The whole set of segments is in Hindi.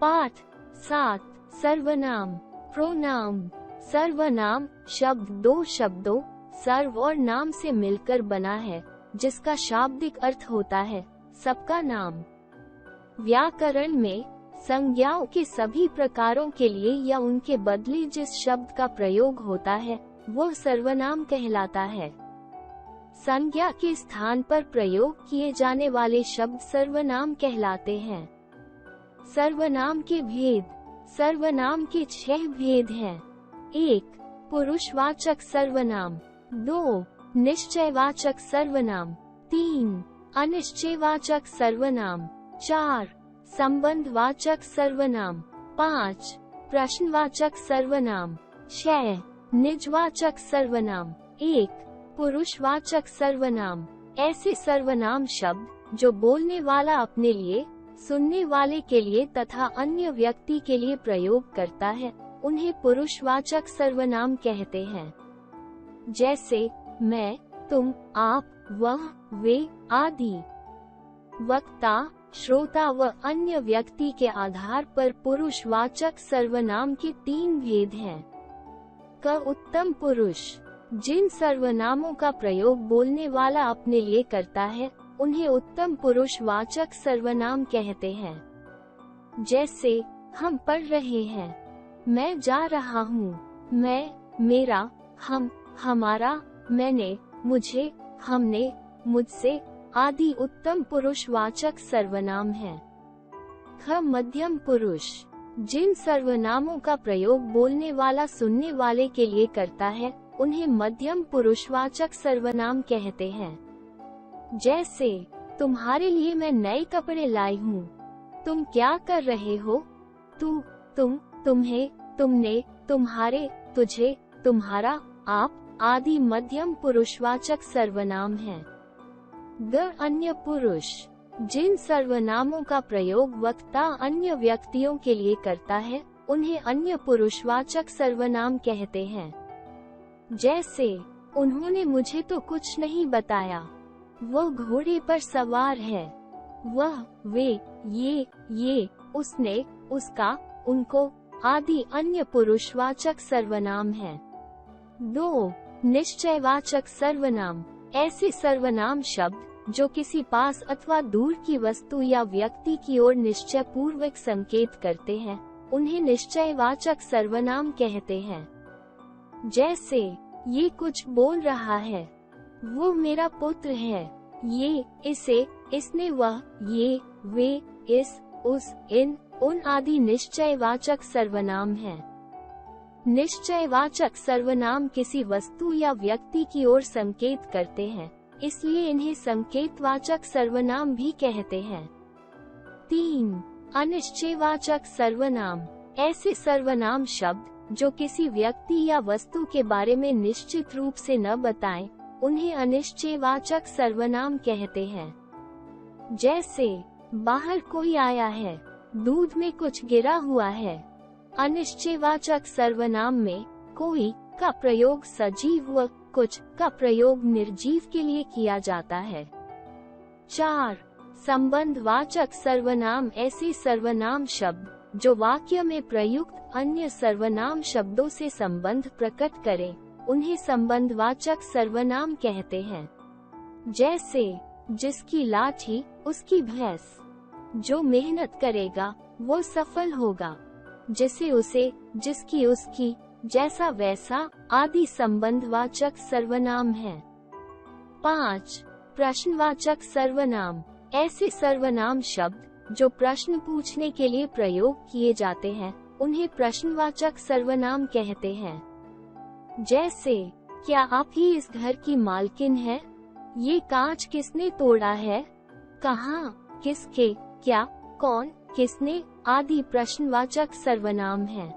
पाठ 7। सर्वनाम। प्रोनाउन। सर्वनाम शब्द दो शब्दों सर्व और नाम से मिलकर बना है, जिसका शाब्दिक अर्थ होता है सबका नाम। व्याकरण में संज्ञाओं के सभी प्रकारों के लिए या उनके बदले जिस शब्द का प्रयोग होता है वो सर्वनाम कहलाता है। संज्ञा के स्थान पर प्रयोग किए जाने वाले शब्द सर्वनाम कहलाते हैं। सर्वनाम के भेद। सर्वनाम के 6 भेद हैं। 1. पुरुषवाचक सर्वनाम। 2. निश्चयवाचक सर्वनाम। 3. अनिश्चयवाचक सर्वनाम। 4. संबंधवाचक सर्वनाम। 5. प्रश्नवाचक सर्वनाम। 6. निजवाचक सर्वनाम। 1. पुरुषवाचक सर्वनाम। ऐसे सर्वनाम शब्द जो बोलने वाला अपने लिए, सुनने वाले के लिए तथा अन्य व्यक्ति के लिए प्रयोग करता है, उन्हें पुरुषवाचक सर्वनाम कहते हैं। जैसे मैं, तुम, आप, वह, वे आदि। वक्ता, श्रोता व अन्य व्यक्ति के आधार पर पुरुषवाचक सर्वनाम के 3 भेद हैं। क उत्तम पुरुष। जिन सर्वनामों का प्रयोग बोलने वाला अपने लिए करता है उन्हें उत्तम पुरुषवाचक सर्वनाम कहते हैं। जैसे हम पढ़ रहे हैं, मैं जा रहा हूँ, मैं, मेरा, हम, हमारा, मैंने, मुझे, हमने, मुझसे आदि उत्तम पुरुषवाचक सर्वनाम हैं। ख मध्यम पुरुष। जिन सर्वनामों का प्रयोग बोलने वाला सुनने वाले के लिए करता है उन्हें मध्यम पुरुषवाचक सर्वनाम कहते हैं। जैसे तुम्हारे लिए मैं नए कपड़े लाई हूँ, तुम क्या कर रहे हो, तू, तुम, तुम्हें, तुमने, तुम्हारे, तुझे, तुम्हारा, आप आदि मध्यम पुरुषवाचक सर्वनाम हैं। ग अन्य पुरुष। जिन सर्वनामों का प्रयोग वक्ता अन्य व्यक्तियों के लिए करता है उन्हें अन्य पुरुषवाचक सर्वनाम कहते हैं। जैसे उन्होंने मुझे तो कुछ नहीं बताया, वह घोड़े पर सवार है, वह, वे, ये, उसने, उसका, उनको आदि अन्य पुरुषवाचक सर्वनाम हैं। 2. निश्चयवाचक सर्वनाम। ऐसे सर्वनाम शब्द जो किसी पास अथवा दूर की वस्तु या व्यक्ति की ओर निश्चय पूर्वक संकेत करते हैं उन्हें निश्चयवाचक सर्वनाम कहते हैं। जैसे ये कुछ बोल रहा है, वो मेरा पुत्र है, ये, इसे, इसने, वह, ये, वे, इस, उस, इन, उन आदि निश्चयवाचक सर्वनाम हैं। निश्चयवाचक सर्वनाम किसी वस्तु या व्यक्ति की ओर संकेत करते हैं, इसलिए इन्हें संकेतवाचक सर्वनाम भी कहते हैं। 3. अनिश्चयवाचक सर्वनाम। ऐसे सर्वनाम शब्द जो किसी व्यक्ति या वस्तु के बारे में निश्चित रूप से न बताएं, उन्हें अनिश्चयवाचक सर्वनाम कहते हैं। जैसे बाहर कोई आया है, दूध में कुछ गिरा हुआ है। अनिश्चयवाचक सर्वनाम में कोई का प्रयोग सजीव व कुछ का प्रयोग निर्जीव के लिए किया जाता है। 4. संबंधवाचक सर्वनाम। ऐसे सर्वनाम शब्द जो वाक्य में प्रयुक्त अन्य सर्वनाम शब्दों से संबंध प्रकट करें, उन्हें संबंधवाचक सर्वनाम कहते हैं। जैसे जिसकी लाठी उसकी भैंस, जो मेहनत करेगा वो सफल होगा, जिसे उसे, जिसकी उसकी, जैसा वैसा आदि संबंधवाचक सर्वनाम हैं। 5. प्रश्नवाचक सर्वनाम। ऐसे सर्वनाम शब्द जो प्रश्न पूछने के लिए प्रयोग किए जाते हैं उन्हें प्रश्नवाचक सर्वनाम कहते हैं। जैसे क्या आप ही इस घर की मालकिन है, ये कांच किसने तोड़ा है, कहाँ, किसके, क्या, कौन, किसने आदि प्रश्नवाचक सर्वनाम हैं।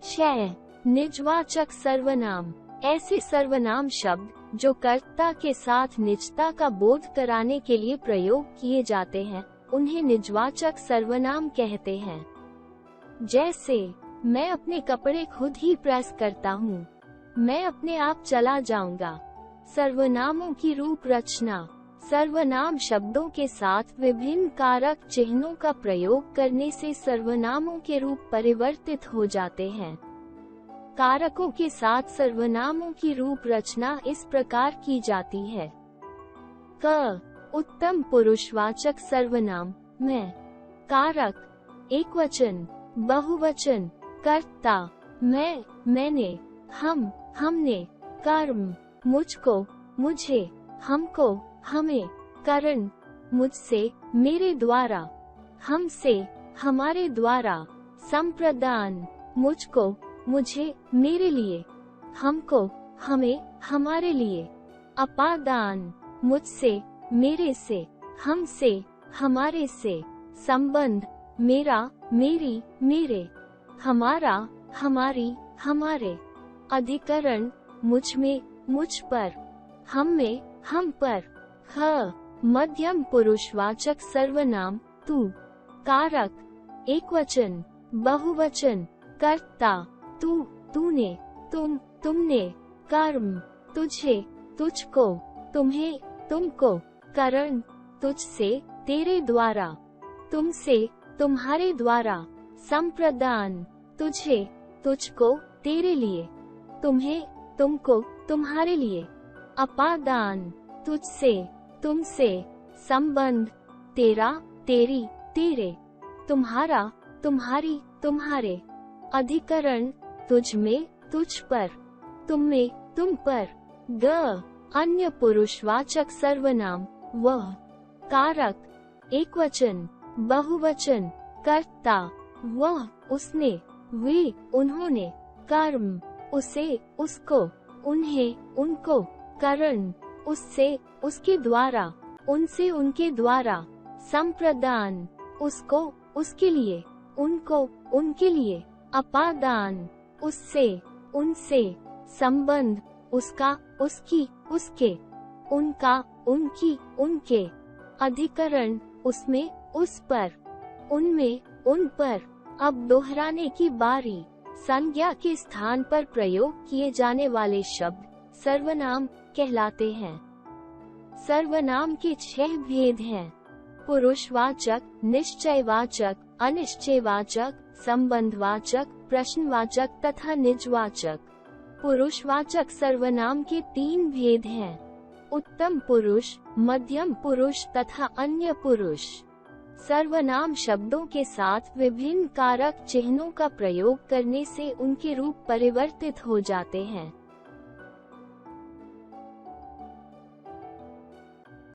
6. निजवाचक सर्वनाम। ऐसे सर्वनाम शब्द जो कर्ता के साथ निजता का बोध कराने के लिए प्रयोग किए जाते हैं उन्हें निजवाचक सर्वनाम कहते हैं। जैसे मैं अपने कपड़े खुद ही प्रेस करता हूँ, मैं अपने आप चला जाऊंगा। सर्वनामों की रूप रचना। सर्वनाम शब्दों के साथ विभिन्न कारक चिन्हों का प्रयोग करने से सर्वनामों के रूप परिवर्तित हो जाते हैं। कारकों के साथ सर्वनामों की रूप रचना इस प्रकार की जाती है। क उत्तम पुरुषवाचक सर्वनाम मैं। कारक एकवचन, बहुवचन, कर्ता मैं, मैंने, हम, हमने, कर्म मुझको, मुझे, हमको, हमें, करण मुझसे, मेरे द्वारा, हमसे, हमारे द्वारा, संप्रदान मुझको, मुझे, मेरे लिए, हमको, हमें, हमारे लिए, अपादान मुझसे, मेरे से, हमसे, हमारे से, संबंध मेरा, मेरी, मेरे, हमारा, हमारी, हमारे, अधिकरण मुझ में, मुझ पर, हम में, हम पर। ह मध्यम पुरुषवाचक सर्वनाम तू। कारक एकवचन, बहुवचन, कर्ता तू, तूने, तुम, तुमने, कर्म तुझे, तुझको, तुम्हें, तुमको, करण तुझसे, तेरे द्वारा, तुमसे, तुम्हारे द्वारा, संप्रदान तुझे, तुझको, तेरे लिए, तुम्हें, तुमको, तुम्हारे लिए, अपादान तुझसे, तुमसे, संबंध तेरा, तेरी, तेरे, तुम्हारा, तुम्हारी, तुम्हारे, अधिकरण तुझ में, तुझ पर, तुम में, तुम पर। ग अन्य पुरुषवाचक सर्वनाम वह। कारक एकवचन, बहुवचन, कर्ता वह, उसने, वे, उन्होंने, कर्म उसे, उसको, उन्हें, उनको, करण उससे, उसके द्वारा, उनसे, उनके द्वारा, संप्रदान उसको, उसके लिए, उनको, उनके लिए, अपादान उससे, उनसे, संबंध उसका, उसकी, उसके, उनका, उनकी, उनके, अधिकरण उसमें, उस पर, उनमें, उन पर। अब दोहराने की बारी। संज्ञा के स्थान पर प्रयोग किए जाने वाले शब्द सर्वनाम कहलाते हैं। सर्वनाम के 6 भेद हैं: पुरुषवाचक, निश्चयवाचक, अनिश्चयवाचक, संबंधवाचक, प्रश्नवाचक तथा निजवाचक। पुरुषवाचक सर्वनाम के 3 भेद हैं: उत्तम पुरुष, मध्यम पुरुष तथा अन्य पुरुष। सर्वनाम शब्दों के साथ विभिन्न कारक चिन्हों का प्रयोग करने से उनके रूप परिवर्तित हो जाते हैं।